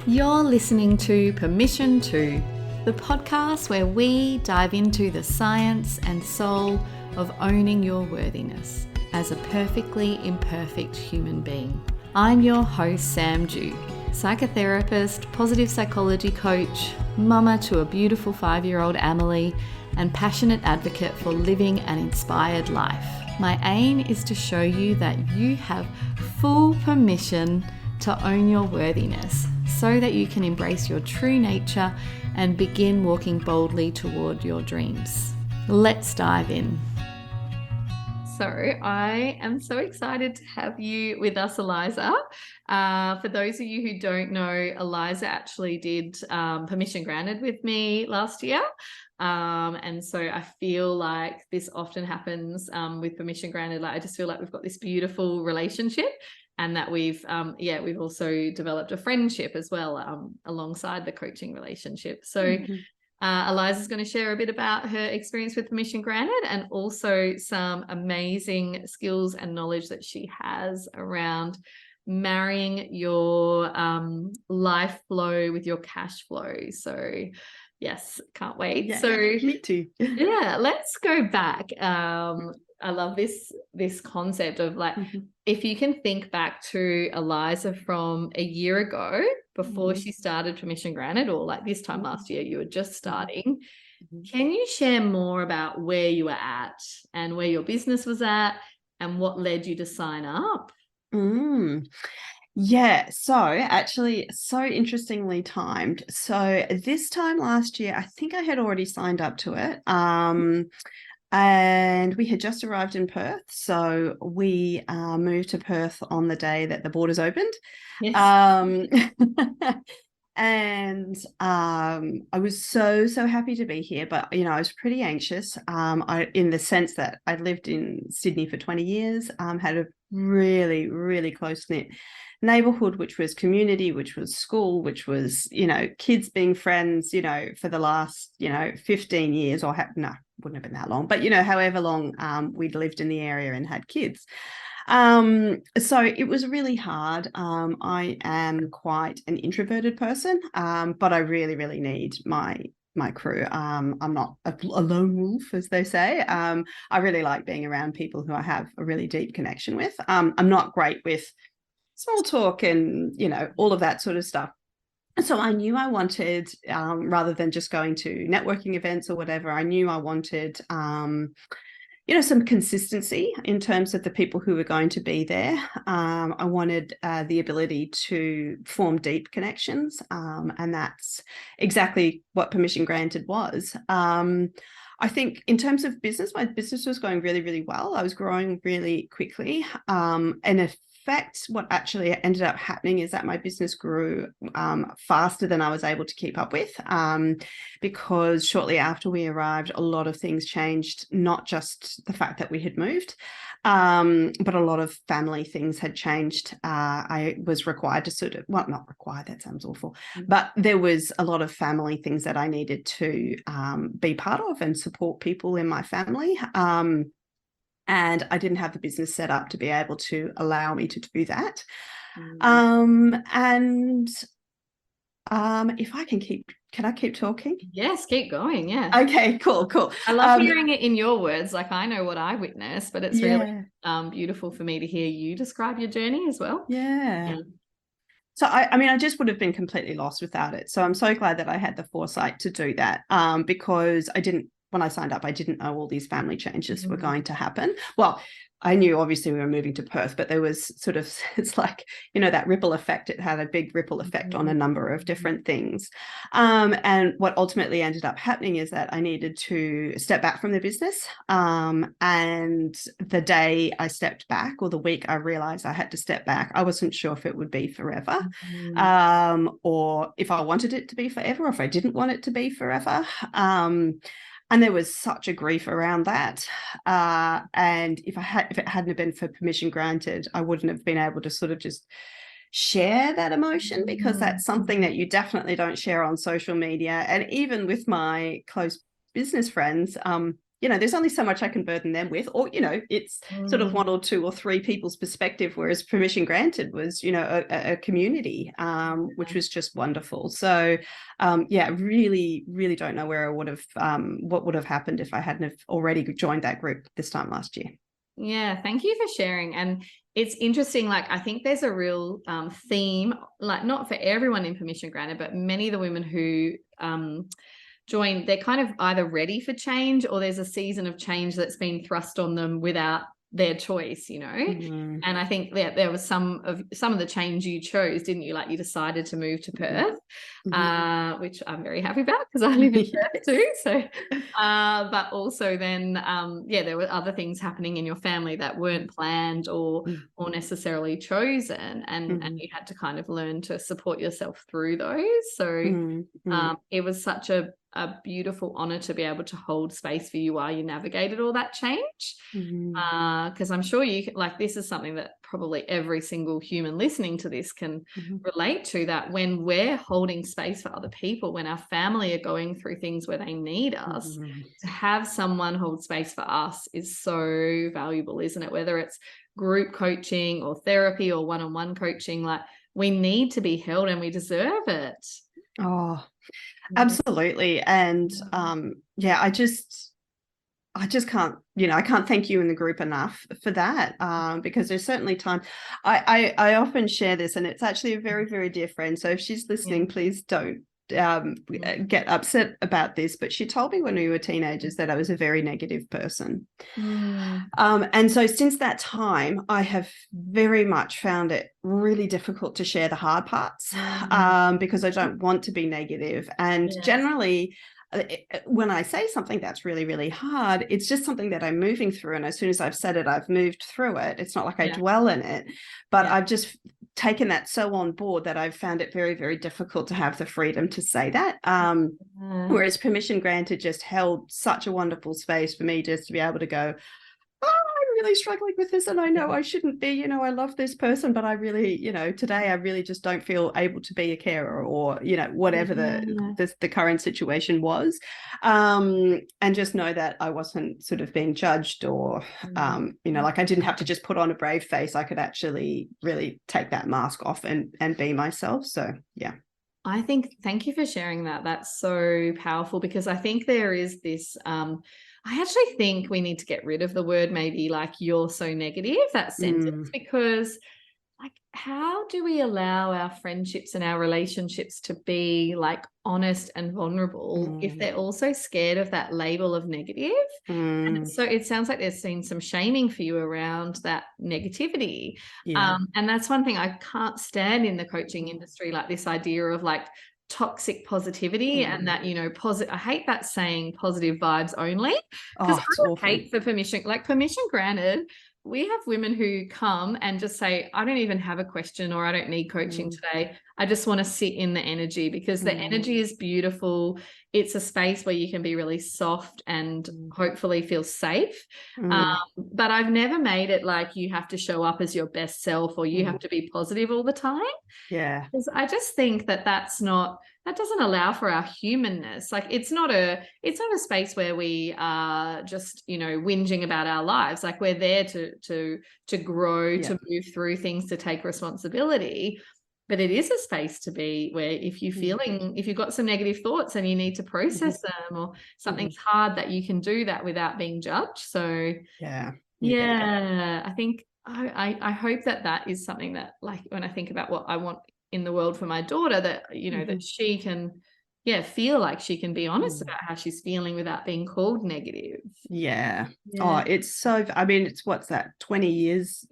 You're listening to Permission To, the podcast where we dive into the science and soul of owning your worthiness as a perfectly imperfect human being. I'm your host, Sam Dew, psychotherapist, positive psychology coach, mama to a beautiful 5-year-old Amelie, and passionate advocate for living an inspired life. My aim is to show you that you have full permission to own your worthiness so that you can embrace your true nature and begin walking boldly toward your dreams. Let's dive in. So I am so excited to have you with us, Eliza. For those of you who don't know, Eliza actually did Permission Granted with me last year. And so I feel like this often happens with Permission Granted. Like I just feel like we've got this beautiful relationship, and that we've also developed a friendship as well alongside the coaching relationship. So Eliza's going to share a bit about her experience with Permission Granted and also some amazing skills and knowledge that she has around marrying your life flow with your cash flow. So yes, can't wait. Yeah, so me too. Yeah, let's go back. I love this concept of like, if you can think back to Eliza from a year ago before she started Permission Granted, or like this time last year, you were just starting. Can you share more about where you were at and where your business was at and what led you to sign up? Yeah, so actually so interestingly timed. So this time last year, I think I had already signed up to it. And we had just arrived in Perth. So we moved to Perth on the day that the borders opened. Yes. And I was so happy to be here, but I was pretty anxious in the sense that I'd lived in Sydney for 20 years, had a really close-knit neighborhood, which was community, which was school, which was kids being friends for the last 15 years, or no, wouldn't have been that long, but however long we'd lived in the area and had kids. So it was really hard. I am quite an introverted person, but I really need my crew. I'm not a lone wolf, as they say. I really like being around people who I have a really deep connection with. I'm not great with small talk and all of that sort of stuff. So I knew I wanted, rather than just going to networking events or whatever, I knew I wanted some consistency in terms of the people who were going to be there. I wanted the ability to form deep connections, and that's exactly what Permission Granted was. I think in terms of business, my business was going really well. I was growing really quickly. And in fact, what actually ended up happening is that my business grew faster than I was able to keep up with, because shortly after we arrived, a lot of things changed, not just the fact that we had moved, but a lot of family things had changed. I was required to not required, that sounds awful, but there was a lot of family things that I needed to be part of and support people in my family. And I didn't have the business set up to be able to allow me to do that. If I can I keep talking? Yes, keep going. Yeah. Okay, cool. I love hearing it in your words. Like I know what I witnessed, but it's really beautiful for me to hear you describe your journey as well. Yeah. So I just would have been completely lost without it. So I'm so glad that I had the foresight to do that, because when I signed up, I didn't know all these family changes were going to happen. Well, I knew obviously we were moving to Perth, but there was it's like, that ripple effect. It had a big ripple effect on a number of different things. And what ultimately ended up happening is that I needed to step back from the business. And the day I stepped back, or the week I realized I had to step back, I wasn't sure if it would be forever, or if I wanted it to be forever, or if I didn't want it to be forever. And there was such a grief around that. And if it hadn't been for Permission Granted, I wouldn't have been able to sort of just share that emotion, because that's something that you definitely don't share on social media. And even with my close business friends, there's only so much I can burden them with, or, it's sort of one or two or three people's perspective, whereas Permission Granted was, a community, which was just wonderful. So, really, really don't know where I would have, what would have happened if I hadn't have already joined that group this time last year. Yeah, thank you for sharing. And it's interesting, like, I think there's a real theme, like, not for everyone in Permission Granted, but many of the women who join, they're kind of either ready for change, or there's a season of change that's been thrust on them without their choice, And I think that there was some of the change you chose, didn't you? Like, you decided to move to Perth, which I'm very happy about, because I live in Perth too. So, but also then, there were other things happening in your family that weren't planned or necessarily chosen, and you had to kind of learn to support yourself through those. So, it was such a beautiful honor to be able to hold space for you while you navigated all that change. Because I'm sure this is something that probably every single human listening to this can relate to, that when we're holding space for other people, when our family are going through things where they need us, to have someone hold space for us is so valuable, isn't it? Whether it's group coaching or therapy or one-on-one coaching, like, we need to be held and we deserve it. Oh, absolutely. And I just can't, I can't thank you and the group enough for that, because there's certainly time. I often share this, and it's actually a very, very dear friend. So if she's listening, please don't get upset about this. But she told me when we were teenagers that I was a very negative person. And so since that time, I have very much found it really difficult to share the hard parts, because I don't want to be negative. And generally, when I say something that's really, really hard, it's just something that I'm moving through. And as soon as I've said it, I've moved through it. It's not like I dwell in it, but I've just taken that so on board that I've found it very, very difficult to have the freedom to say that. Whereas Permission Granted just held such a wonderful space for me just to be able to go, oh, I'm really struggling with this, and I know I shouldn't be, I love this person, but I really, today I really just don't feel able to be a carer, or, whatever the current situation was. And just know that I wasn't sort of being judged, or, like, I didn't have to just put on a brave face. I could actually really take that mask off and be myself. So, yeah. I think, thank you for sharing that. That's so powerful, because I think there is this, I actually think we need to get rid of the word, maybe, like, you're so negative, that sentence, because, like, how do we allow our friendships and our relationships to be, like, honest and vulnerable if they're also scared of that label of negative? And so it sounds like there's been some shaming for you around that negativity. And that's one thing I can't stand in the coaching industry, like, this idea of, like, toxic positivity, and that, I hate that saying, positive vibes only, because I hate for Permission Granted, we have women who come and just say, I don't even have a question, or I don't need coaching today. I just want to sit in the energy, because the energy is beautiful. It's a space where you can be really soft and hopefully feel safe. But I've never made it like you have to show up as your best self, or you have to be positive all the time. Yeah. Because I just think that that doesn't allow for our humanness. Like, it's not a space where we are just, whinging about our lives. Like, we're there to grow, to move through things, to take responsibility. But it is a space to be where, if you've got some negative thoughts and you need to process them, or something's hard, that you can do that without being judged. So I think I hope that is something that, like, when I think about what I want in the world for my daughter, that, that she can feel like she can be honest about how she's feeling without being called negative. Oh, it's so, I mean, it's, what's that, 20 years,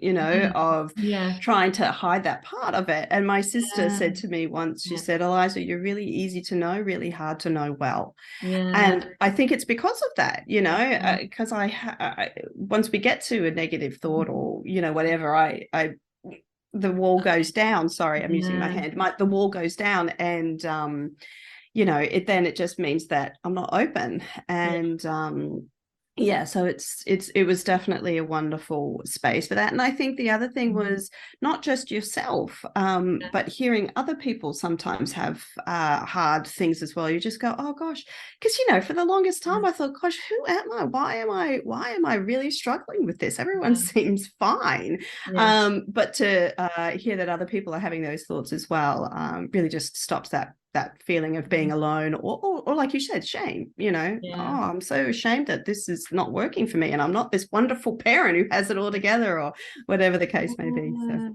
of trying to hide that part of it. And my sister said to me once, she said, Eliza, you're really easy to know, really hard to know well. And I think it's because of that, because once we get to a negative thought, or, whatever, the wall goes down. Sorry, I'm using my hand. The wall goes down, and it just means that I'm not open. And Yeah, so it was definitely a wonderful space for that. And I think the other thing was not just yourself, but hearing other people sometimes have hard things as well. You just go, oh gosh, because for the longest time I thought, gosh, who am I? Why am I really struggling with this? Everyone seems fine. But to hear that other people are having those thoughts as well really just stops that feeling of being alone, or like you said, shame. Oh, I'm so ashamed that this is not working for me, and I'm not this wonderful parent who has it all together, or whatever the case may be. So.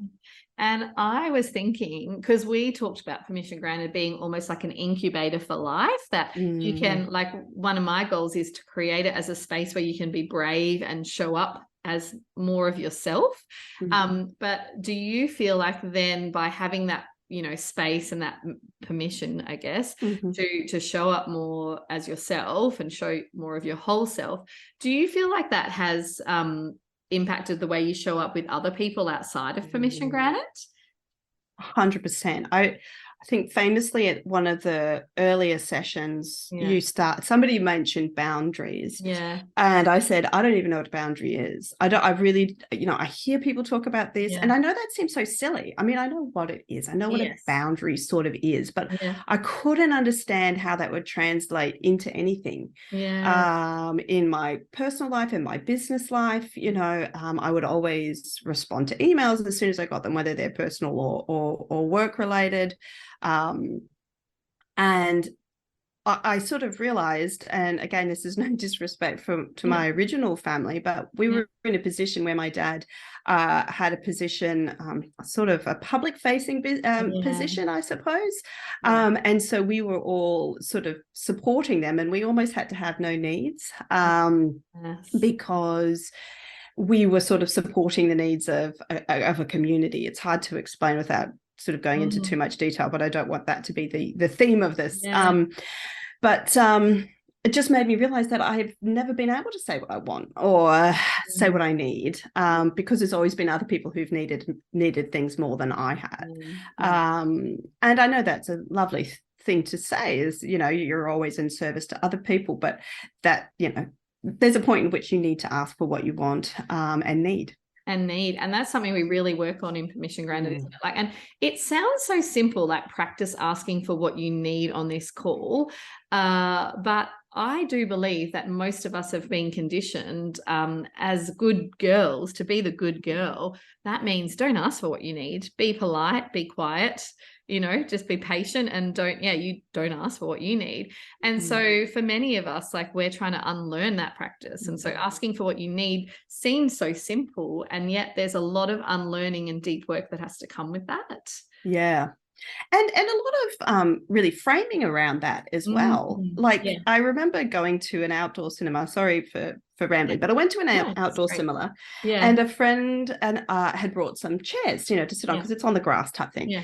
And I was thinking, because we talked about permission granted being almost like an incubator for life, that you can, like, one of my goals is to create it as a space where you can be brave and show up as more of yourself. But do you feel like then by having that space and that permission, I guess, to show up more as yourself and show more of your whole self, do you feel like that has impacted the way you show up with other people outside of permission granted? 100%. I think famously at one of the earlier sessions, somebody mentioned boundaries. Yeah. And I said, I don't even know what a boundary is. I really, I hear people talk about this, and I know that seems so silly. I mean, I know what it is. I know what a boundary sort of is, but I couldn't understand how that would translate into anything. In my personal life, in my business life, I would always respond to emails as soon as I got them, whether they're personal or work related. And I sort of realized, and again, this is no disrespect to my original family, but we were in a position where my dad had a position, sort of a public facing position, I suppose. And so we were all sort of supporting them, and we almost had to have no needs because we were sort of supporting the needs of a community. It's hard to explain without sort of going into too much detail, but I don't want that to be the theme of this. But it just made me realize that I've never been able to say what I want or say what I need, because there's always been other people who've needed things more than I had. And I know that's a lovely thing to say, is, you're always in service to other people, but that, there's a point in which you need to ask for what you want and need. And that's something we really work on in permission granted, isn't it? Like, and it sounds so simple, like practice asking for what you need on this call, but I do believe that most of us have been conditioned as good girls to be the good girl. That means don't ask for what you need, be polite, be quiet, just be patient, and you don't ask for what you need. And so for many of us, like, we're trying to unlearn that practice. And so asking for what you need seems so simple, and yet there's a lot of unlearning and deep work that has to come with that. Yeah. And a lot of really framing around that as well. Like, I remember going to an outdoor cinema. Sorry for rambling, but I went to an outdoor cinema, and a friend had brought some chairs, to sit on, because it's on the grass type thing.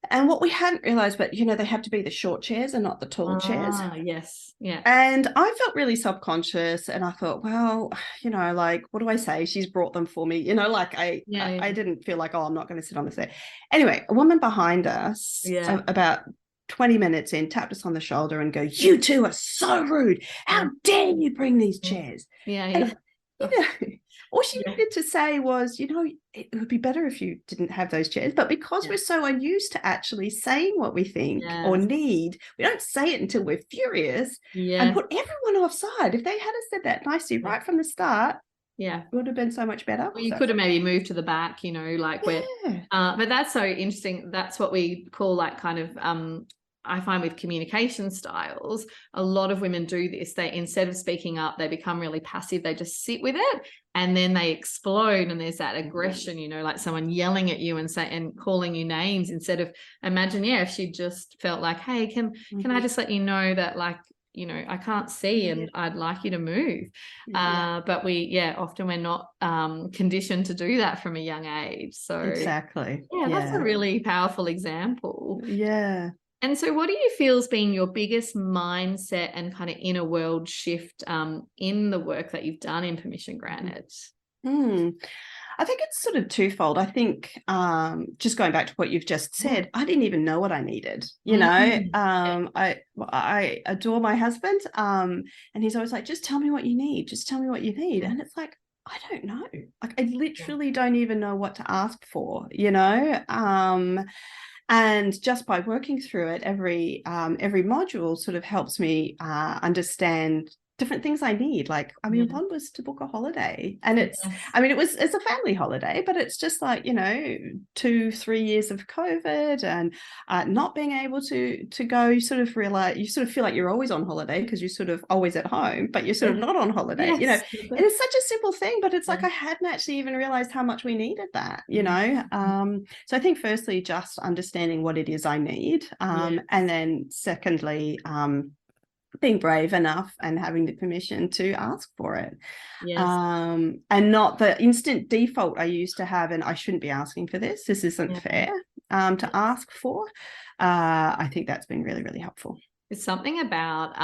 And what we hadn't realized, but they have to be the short chairs and not the tall chairs. Yes. Yeah. And I felt really self-conscious, and I thought, well, like, what do I say? She's brought them for me, like I didn't feel like, oh, I'm not going to sit on this there. Anyway, a woman behind us, about 20 minutes in, tapped us on the shoulder and go, "You two are so rude. How dare you bring these chairs?" And, all she needed to say was, it would be better if you didn't have those chairs. But because we're so unused to actually saying what we think or need, we don't say it until we're furious and put everyone offside. If they had said that nicely right from the start, it would have been so much better. Well, you could have maybe moved to the back, like where, but that's so interesting. That's what we call, like, kind of, I find with communication styles, a lot of women do this. They, instead of speaking up, they become really passive. They just sit with it, and then they explode. And there's that aggression, like someone yelling at you and calling you names, instead of, imagine, if she just felt like, hey, can I just let you know that, like, I can't see and I'd like you to move. But often we're not conditioned to do that from a young age. So exactly. That's a really powerful example. And so what do you feel has been your biggest mindset and kind of inner world shift in the work that you've done in permission granted? I I think it's sort of twentyfold. I think just going back to what you've just said, I didn't even know what I needed. I adore my husband, and he's always like, just tell me what you need. Just tell me what you need. And it's like, I don't know. Like, I literally don't even know what to ask for, and just by working through it, every module sort of helps me understand different things I need. Like, I mean, one was to book a holiday, and it's a family holiday, but it's just like, 2-3 years of COVID and not being able to go. You sort of realize, you sort of feel like you're always on holiday because you're sort of always at home, but you're sort of not on holiday. And it's such a simple thing, but it's like I hadn't actually even realized how much we needed that. So I think firstly, just understanding what it is I need, and then secondly, being brave enough and having the permission to ask for it. And not the instant default I used to have, and I shouldn't be asking for this. This isn't fair to ask for. I think that's been really, really helpful. It's something about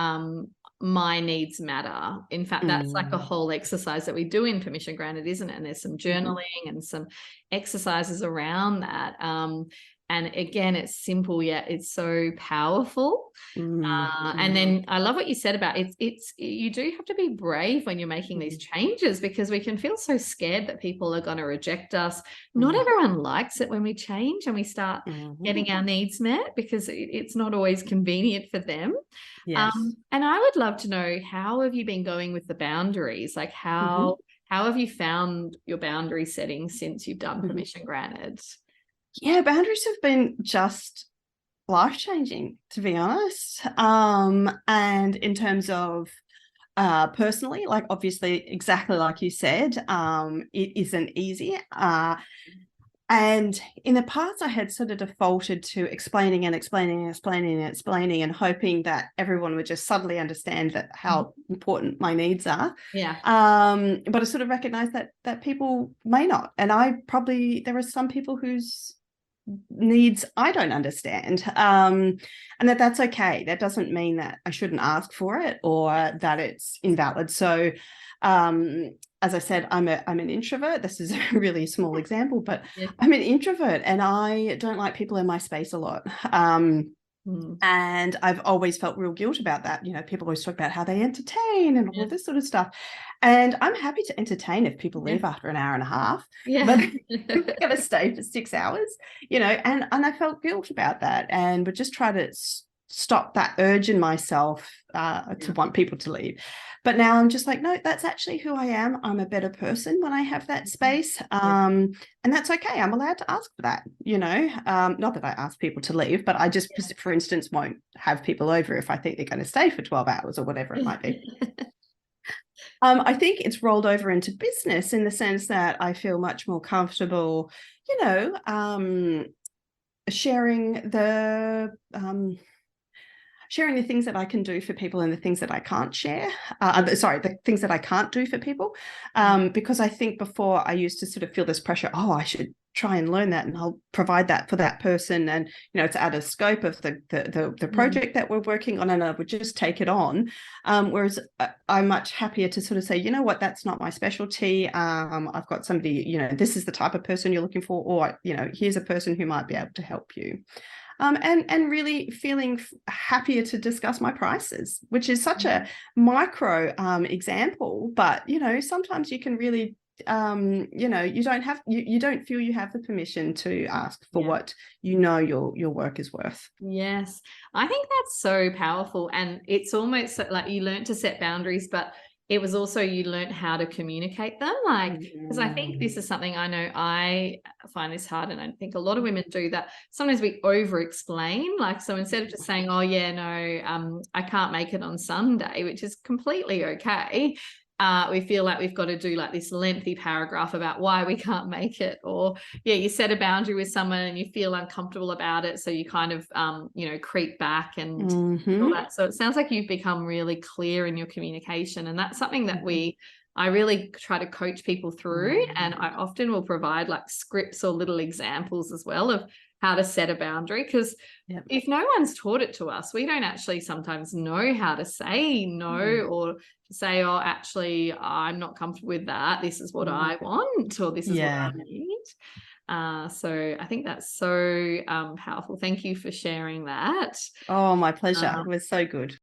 my needs matter. In fact, that's like a whole exercise that we do in Permission Granted, isn't it? And there's some journaling and some exercises around that. And again, it's simple, yet it's so powerful. And then I love what you said about it's you do have to be brave when you're making these changes, because we can feel so scared that people are going to reject us. Not everyone likes it when we change and we start getting our needs met, because it's not always convenient for them. And I would love to know, how have you been going with the boundaries? Like, how have you found your boundary setting since you've done Permission Granted? Yeah, boundaries have been just life-changing, to be honest. And in terms of personally, like, obviously, exactly like you said, it isn't easy. And in the past, I had sort of defaulted to explaining and hoping that everyone would just suddenly understand that how important my needs are. But I sort of recognized that people may not. And there are some people whose needs I don't understand, and that's okay. That doesn't mean that I shouldn't ask for it or that it's invalid. So as I said, I'm an introvert. This is a really small example, but I'm an introvert and I don't like people in my space a lot. And I've always felt real guilt about that. People always talk about how they entertain and all this sort of stuff. And I'm happy to entertain if people leave after an hour and a half. But I'm going to stay for 6 hours, and I felt guilt about that, and would just try to stop that urge in myself to want people to leave. But now I'm just like, no, that's actually who I am. I'm a better person when I have that space. And that's okay. I'm allowed to ask for that, not that I ask people to leave, but I just, for instance, won't have people over if I think they're going to stay for 12 hours or whatever it might be. I think it's rolled over into business in the sense that I feel much more comfortable, sharing the things that I can do for people and the things that I can't share. The things that I can't do for people. Because I think before I used to sort of feel this pressure, I should try and learn that and I'll provide that for that person. And, it's out of scope of the project that we're working on, and I would just take it on. Whereas I'm much happier to sort of say, you know what, that's not my specialty. I've got somebody, this is the type of person you're looking for, or, here's a person who might be able to help you. And really feeling happier to discuss my prices, which is such a micro example, but sometimes you can really you don't feel you have the permission to ask for what your work is worth. Yes, I think that's so powerful, and it's almost like you learn to set boundaries, but it was also you learned how to communicate them, because I think this is something I know I find this hard, and I think a lot of women do that. Sometimes we over explain, so instead of just saying, I can't make it on Sunday, which is completely okay, we feel like we've got to do this lengthy paragraph about why we can't make it, or you set a boundary with someone and you feel uncomfortable about it, so you kind of creep back and all that. So it sounds like you've become really clear in your communication, and that's something that I really try to coach people through, and I often will provide scripts or little examples as well of how to set a boundary, because Yep. if no one's taught it to us, we don't actually sometimes know how to say no, or to say, oh, actually, I'm not comfortable with that. This is what I want, or this is what I need. So I think that's so powerful. Thank you for sharing that. Oh, my pleasure. It was so good.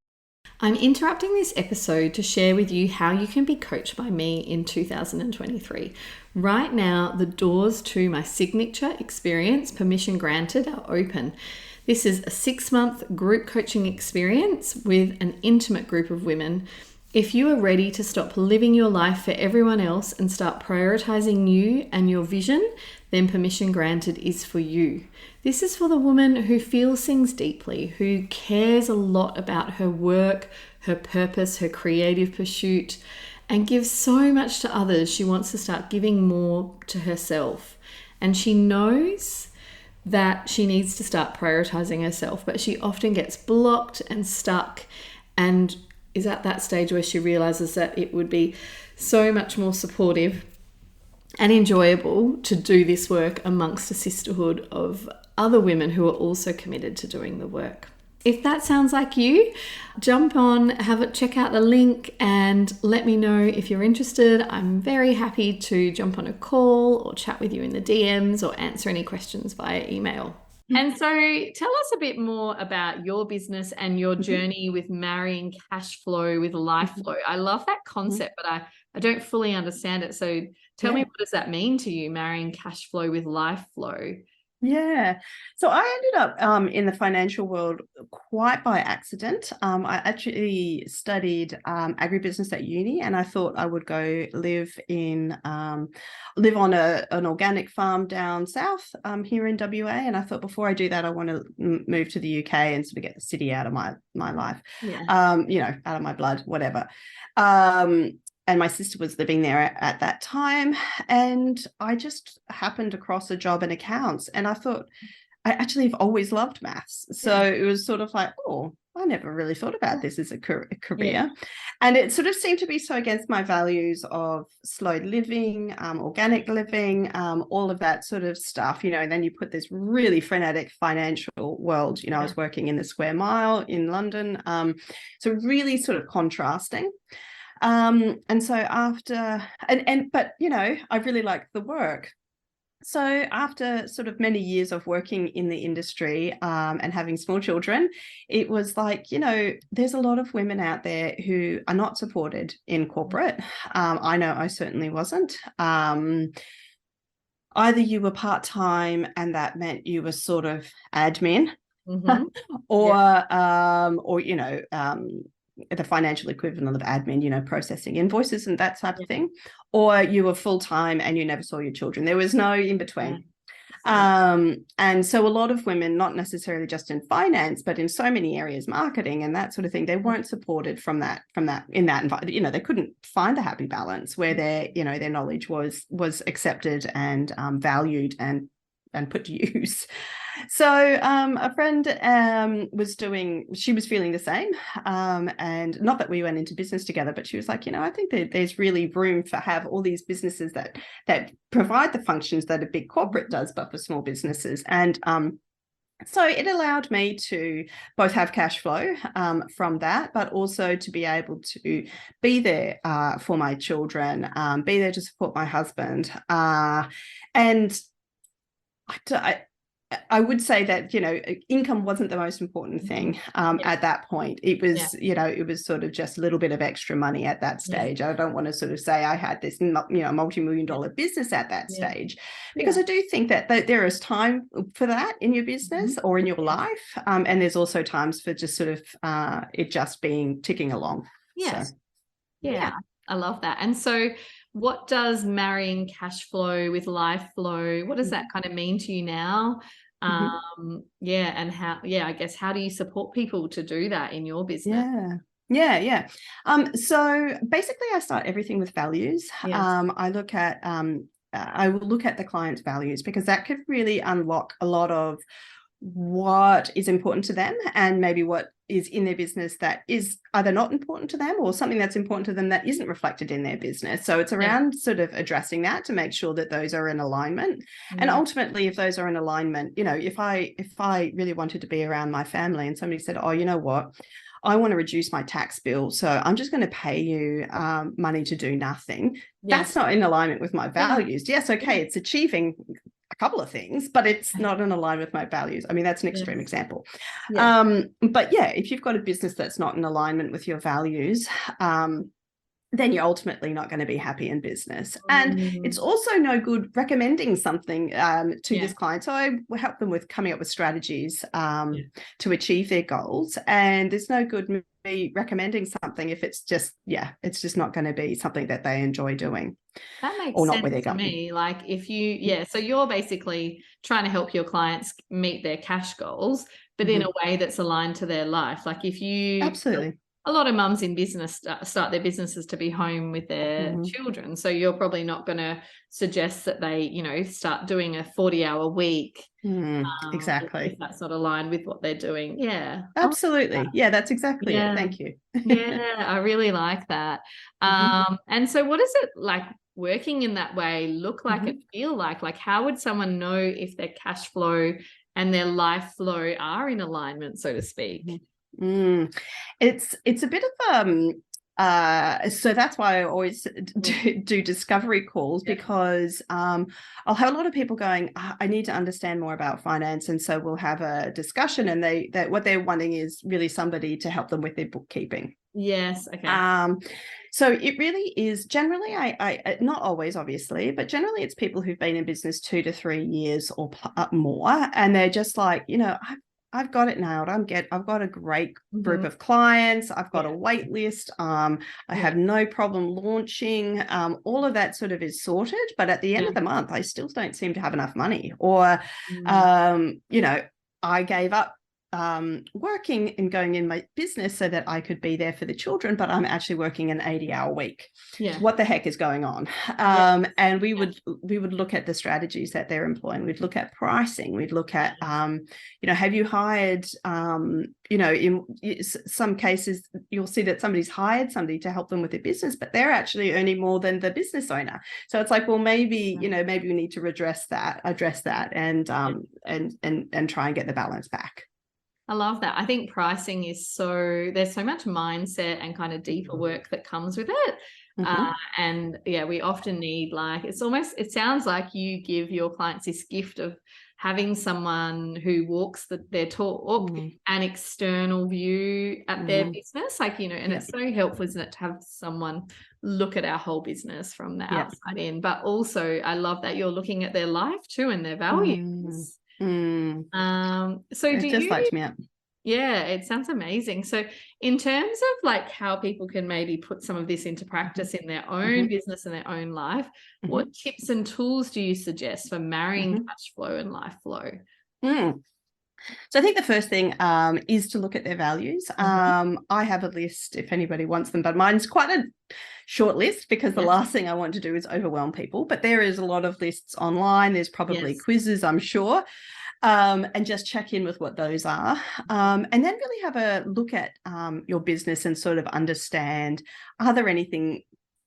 I'm interrupting this episode to share with you how you can be coached by me in 2023. Right now, the doors to my signature experience, Permission Granted, are open. This is a 6-month group coaching experience with an intimate group of women. If you are ready to stop living your life for everyone else and start prioritizing you and your vision, then Permission Granted is for you. This is for the woman who feels things deeply, who cares a lot about her work, her purpose, her creative pursuit, and gives so much to others. She wants to start giving more to herself. And she knows that she needs to start prioritizing herself, but she often gets blocked and stuck, and is at that stage where she realizes that it would be so much more supportive and enjoyable to do this work amongst a sisterhood of other women who are also committed to doing the work. If that sounds like you, jump on, check out the link and let me know if you're interested. I'm very happy to jump on a call or chat with you in the DMs or answer any questions via email. And so tell us a bit more about your business and your journey with marrying cash flow with life flow. I love that concept, but I don't fully understand it. So tell me, what does that mean to you, marrying cash flow with life flow? Yeah. So I ended up in the financial world quite by accident. I actually studied agribusiness at uni, and I thought I would go live on an organic farm down south here in WA. And I thought, before I do that, I want to move to the UK and sort of get the city out of my life, out of my blood, whatever. And my sister was living there at that time. And I just happened across a job in accounts. And I thought, I actually have always loved maths. So it was sort of like, oh, I never really thought about this as a career. Yeah. And it sort of seemed to be so against my values of slow living, organic living, all of that sort of stuff, and then you put this really frenetic financial world. I was working in the Square Mile in London. So really sort of contrasting. And so after, but I really liked the work. So after sort of many years of working in the industry and having small children, it was like, there's a lot of women out there who are not supported in corporate. I know I certainly wasn't. Either you were part-time and that meant you were sort of admin, or the financial equivalent of admin, processing invoices and that type of thing, or you were full-time and you never saw your children. There was no in between. And so a lot of women, not necessarily just in finance, but in so many areas, marketing and that sort of thing, they weren't supported in that environment. They couldn't find a happy balance where their knowledge was accepted and valued and put to use. So a friend she was feeling the same, and not that we went into business together, but she was like, I think that there's really room for have all these businesses that provide the functions that a big corporate does, but for small businesses. And so it allowed me to both have cash flow from that, but also to be able to be there for my children, be there to support my husband, and I would say that, income wasn't the most important thing at that point. It was, it was sort of just a little bit of extra money at that stage. I don't want to sort of say I had this, multi-million-dollar business at that stage, because I do think that there is time for that in your business or in your life. And there's also times for just sort of it just being ticking along. Yes. So, I love that. And so what does marrying cash flow with life flow, what does that kind of mean to you now? And how, I guess, how do you support people to do that in your business? So basically I start everything with values. I will look at the client's values, because that could really unlock a lot of what is important to them and maybe what is in their business that is either not important to them or something that's important to them that isn't reflected in their business. So it's around sort of addressing that to make sure that those are in alignment. And ultimately, if those are in alignment, you know, if I really wanted to be around my family and somebody said, oh, you know what, I want to reduce my tax bill, so I'm just going to pay you money to do nothing. That's not in alignment with my values. Yes, okay, it's achieving a couple of things, but it's not in alignment with my values. I mean, that's an extreme example. But yeah, if you've got a business that's not in alignment with your values, then you're ultimately not going to be happy in business. And it's also no good recommending something to this client. So I will help them with coming up with strategies to achieve their goals. And there's no good me recommending something if it's just not going to be something that they enjoy doing. That makes sense to me. Like if you, so you're basically trying to help your clients meet their cash goals, but in a way that's aligned to their life. Like if you absolutely. A lot of mums in business start their businesses to be home with their children. So you're probably not going to suggest that they, you know, start doing a 40-hour week. Exactly. If that's not aligned with what they're doing. Yeah. Absolutely. Yeah, that's exactly it. Thank you. I really like that. And so what does it like working in that way look like and feel like? Like how would someone know if their cash flow and their life flow are in alignment, so to speak? It's a bit of so that's why I always do discovery calls, because I'll have a lot of people going, I need to understand more about finance, and so we'll have a discussion, and that what they're wanting is really somebody to help them with their bookkeeping. Yes. Okay. So it really is generally, I not always, obviously, but generally it's people who've been in business 2 to 3 years or more, and they're just like, you know, I've got it nailed. I've got a great group of clients. I've got a wait list. I have no problem launching. All of that sort of is sorted. But at the end of the month, I still don't seem to have enough money. Or, you know, I gave up working and going in my business so that I could be there for the children, but I'm actually working an 80-hour week. What the heck is going on? And we would look at the strategies that they're employing. We'd look at pricing. We'd look at, you know, have you hired, you know, in some cases, you'll see that somebody's hired somebody to help them with their business, but they're actually earning more than the business owner. So it's like, well, maybe, you know, maybe we need to address that and try and get the balance back. I love that. I think pricing is there's so much mindset and kind of deeper work that comes with it. And yeah, we often need it sounds like you give your clients this gift of having someone who walks their talk, an external view at their business, like, you know, and it's so helpful, isn't it, to have someone look at our whole business from the outside in. But also I love that you're looking at their life too and their values. So it just lights me up. Yeah, it sounds amazing. So in terms of like how people can maybe put some of this into practice in their own business and their own life, what tips and tools do you suggest for marrying cash flow and life flow? So I think the first thing is to look at their values. I have a list if anybody wants them, but mine's quite a short list because the last thing I want to do is overwhelm people. But there is a lot of lists online. There's probably quizzes, I'm sure. And just check in with what those are. And then really have a look at your business and sort of understand, are there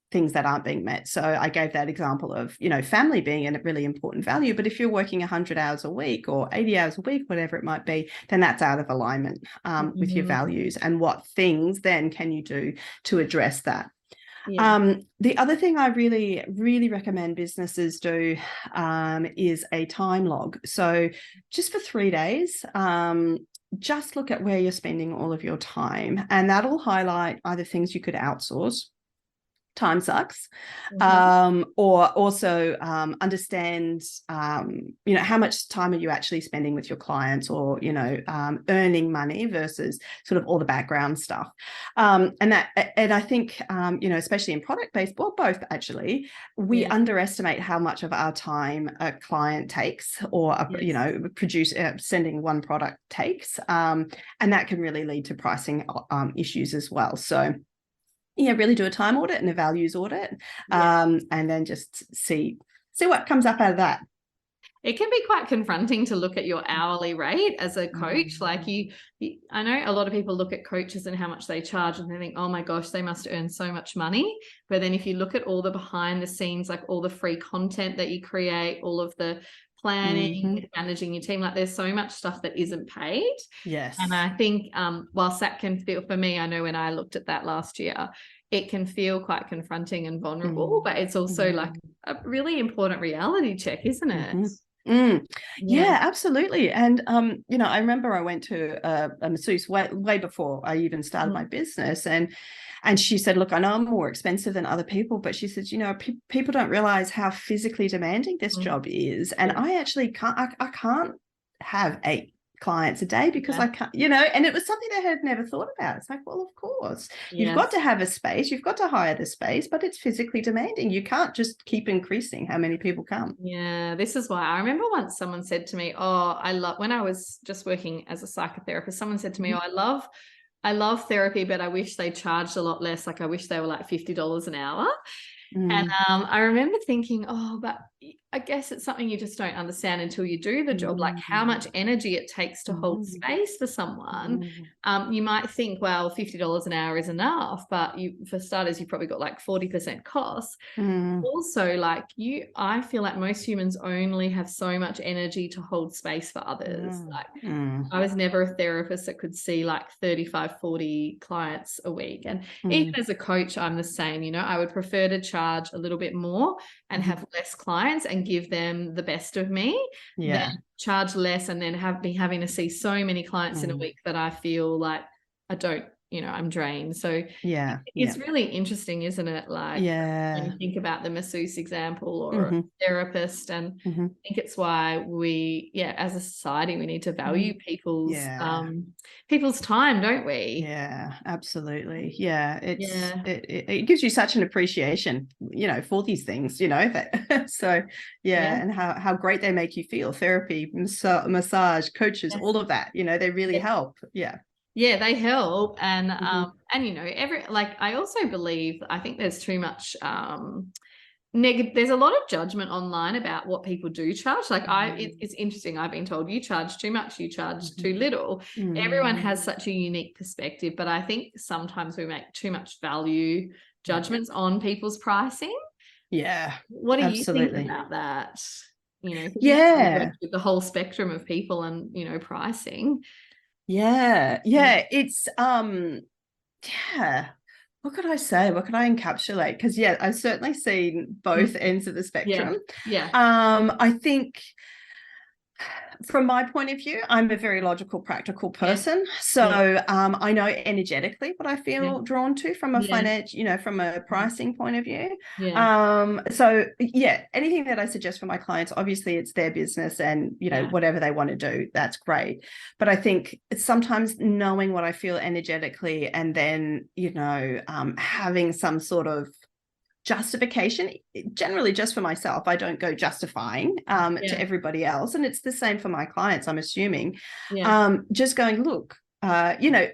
things that aren't being met? So I gave that example of, you know, family being a really important value, but if you're working 100 hours a week or 80 hours a week, whatever it might be, then that's out of alignment with your values. And what things then can you do to address that? The other thing I really, really recommend businesses do is a time log. So just for 3 days, just look at where you're spending all of your time, and that'll highlight either things you could outsource. Time sucks. Or also understand, you know, how much time are you actually spending with your clients, or, you know, earning money versus sort of all the background stuff. And I think, you know, especially in product-based, well, both actually, we underestimate how much of our time a client takes, or, you know, sending one product takes. And that can really lead to pricing issues as well. So really do a time audit and a values audit, and then just see what comes up out of that. it can be quite confronting to look at your hourly rate as a coach. Like I know a lot of people look at coaches and how much they charge and they think, oh my gosh, they must earn so much money. But then if you look at all the behind the scenes, like all the free content that you create, all of the planning, managing your team, like there's so much stuff that isn't paid. Yes. And I think whilst that can feel, for me, I know when I looked at that last year, it can feel quite confronting and vulnerable, but it's also like a really important reality check, isn't it? Yeah, absolutely. And you know, I remember I went to a masseuse way before I even started my business, and she said, look, I know I'm more expensive than other people, but she says, you know, people don't realize how physically demanding this job is, and I actually can't I can't have 8 clients a day because I can't, you know. And it was something I had never thought about. It's like, well, of course, you've got to have a space, you've got to hire the space, but it's physically demanding. You can't just keep increasing how many people come. Yeah, this is why I remember once someone said to me, oh, I love, when I was just working as a psychotherapist, someone said to me, oh, I love therapy, but I wish they charged a lot less. Like I wish they were like $50 an hour. And I remember thinking, oh, but I guess it's something you just don't understand until you do the job, like how much energy it takes to hold space for someone. You might think, well, $50 an hour is enough, but for starters, you've probably got like 40% costs. Also, like I feel like most humans only have so much energy to hold space for others. Like I was never a therapist that could see like 35, 40 clients a week. And even as a coach, I'm the same, you know, I would prefer to charge a little bit more and have less clients and give them the best of me than charge less and then be having to see so many clients in a week that I feel like I don't, you know, I'm drained. So it's really interesting, isn't it? Like when you think about the masseuse example or a therapist, and I think it's why we, as a society, we need to value people's time, don't we? Yeah, absolutely. Yeah, it gives you such an appreciation, you know, for these things, you know, that so and how great they make you feel. Therapy, massage, coaches, all of that, you know, they really help. Yeah, they help. And you know, I also believe, I think there's too much there's a lot of judgment online about what people do charge. Like it's interesting. I've been told you charge too much, you charge too little. Everyone has such a unique perspective, but I think sometimes we make too much value judgments on people's pricing. What do you think about that? You know, with the whole spectrum of people and, you know, pricing. It's what could I say? What could I encapsulate? Because I've certainly seen both ends of the spectrum. I think from my point of view, I'm a very logical, practical person. So I know energetically what I feel drawn to from a financial, you know, from a pricing point of view. So anything that I suggest for my clients, obviously it's their business, and, you know, whatever they want to do, that's great. But I think it's sometimes knowing what I feel energetically, and then, you know, having some sort of justification, generally just for myself. I don't go justifying to everybody else, and it's the same for my clients, I'm assuming. Just going, look, you know,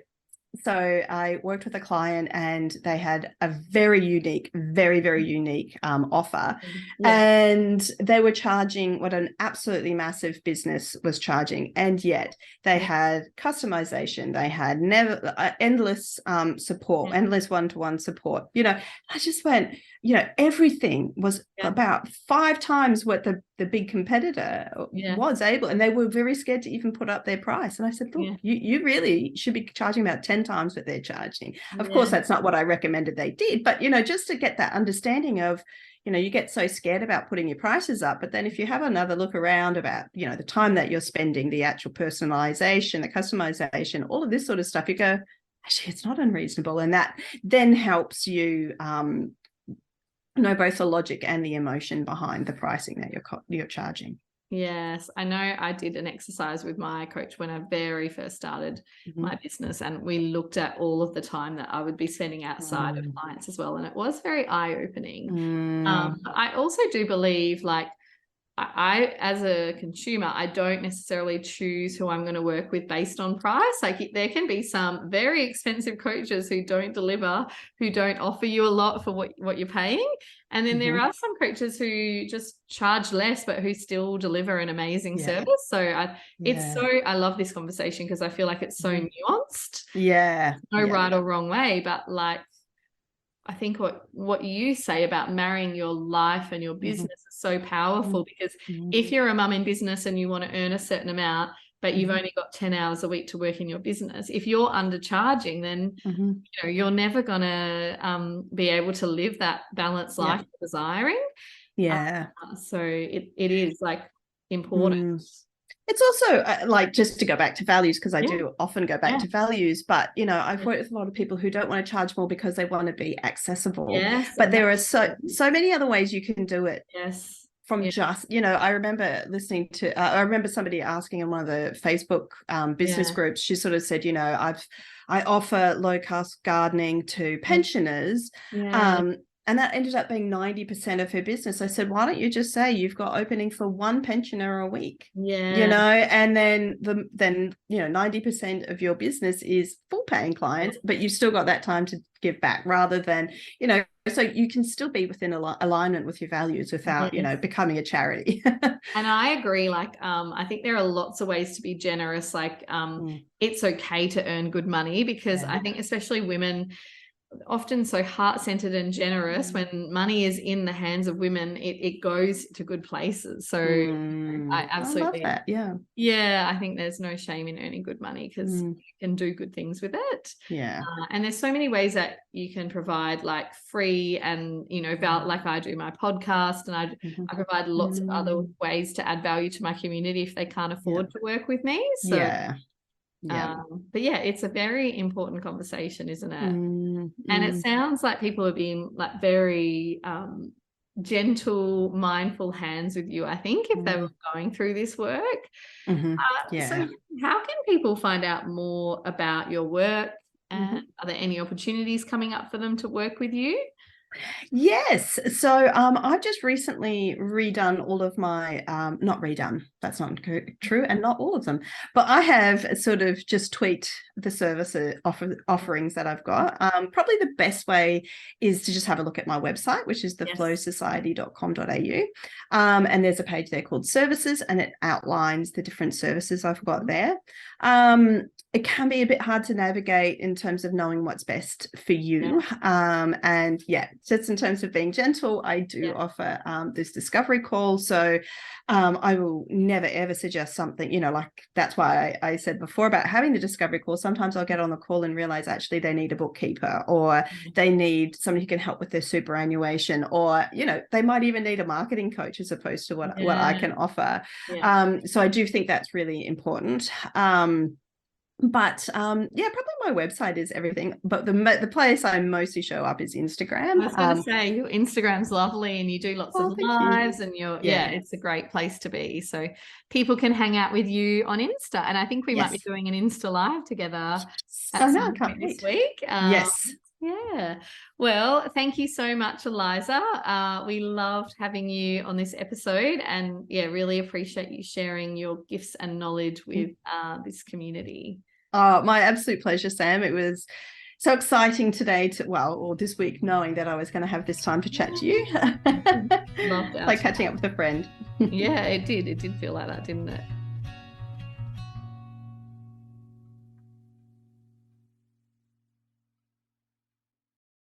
so I worked with a client and they had a very unique, very, very unique offer. And they were charging what an absolutely massive business was charging. And yet they had customization. They had endless support, endless one-to-one support. You know, I just went, you know, everything was about 5 times what the big competitor was able, and they were very scared to even put up their price. And I said, look, you really should be charging about 10 times what they're charging. Of course, that's not what I recommended they did, but, you know, just to get that understanding of, you know, you get so scared about putting your prices up, but then if you have another look around about, you know, the time that you're spending, the actual personalization, the customization, all of this sort of stuff, you go, actually, it's not unreasonable. And that then helps you know both the logic and the emotion behind the pricing that you're charging. Yes, I know I did an exercise with my coach when I very first started my business, and we looked at all of the time that I would be spending outside of clients as well, and it was very eye-opening. I also do believe, like, I, as a consumer, I don't necessarily choose who I'm going to work with based on price. Like there can be some very expensive coaches who don't deliver, who don't offer you a lot for what you're paying. And then there are some coaches who just charge less, but who still deliver an amazing service. So I love this conversation because I feel like it's so nuanced. Yeah. No right or wrong way, but like, I think what you say about marrying your life and your business is so powerful, because if you're a mum in business and you want to earn a certain amount, but you've only got 10 hours a week to work in your business, if you're undercharging, then you know, you're never going to be able to live that balanced life you're desiring. So it is like important. It's also like, just to go back to values, because I do often go back to values, but you know, I've worked with a lot of people who don't want to charge more because they want to be accessible. But there are so many other ways you can do it. From just, you know, I remember listening to I remember somebody asking in one of the Facebook business groups, she sort of said, you know, I offer low cost gardening to pensioners. And that ended up being 90% of her business. I said, why don't you just say you've got opening for one pensioner a week? You know, and then you know, 90% of your business is full paying clients, but you've still got that time to give back, rather than, you know, so you can still be within alignment with your values without, you know, becoming a charity. And I agree. Like, I think there are lots of ways to be generous. Like, it's okay to earn good money, because I think especially women often so heart-centered and generous. When money is in the hands of women, it goes to good places. So I absolutely love that. I think there's no shame in earning good money, because you can do good things with it. And there's so many ways that you can provide, like free and, you know, like I do my podcast, and I provide lots of other ways to add value to my community if they can't afford to work with me. So but it's a very important conversation, isn't it? And it sounds like people are being like very gentle, mindful hands with you, I think, if they were going through this work. So how can people find out more about your work, and are there any opportunities coming up for them to work with you? Yes. So I've just recently redone all of my, not redone, that's not true, and not all of them, but I have sort of just tweaked the service offerings that I've got. Probably the best way is to just have a look at my website, which is theflowsociety.com.au. And there's a page there called services, and it outlines the different services I've got there. It can be a bit hard to navigate in terms of knowing what's best for you. And just in terms of being gentle, I do offer this discovery call. So I will never, ever suggest something, you know, like that's why I said before about having the discovery call. Sometimes I'll get on the call and realize actually they need a bookkeeper, or they need somebody who can help with their superannuation, or, you know, they might even need a marketing coach as opposed to what I can offer. So I do think that's really important. But probably my website is everything, but the place I mostly show up is Instagram. I was going to say, your Instagram's lovely, and you do lots of lives, and it's a great place to be. So people can hang out with you on Insta, and I think we might be doing an Insta live together at some point this week. Well, thank you so much, Eliza. We loved having you on this episode, and really appreciate you sharing your gifts and knowledge with this community. Oh, my absolute pleasure, Sam. It was so exciting today or this week, knowing that I was going to have this time to chat to you. Loved it. Like catching up with a friend. It did feel like that, didn't it?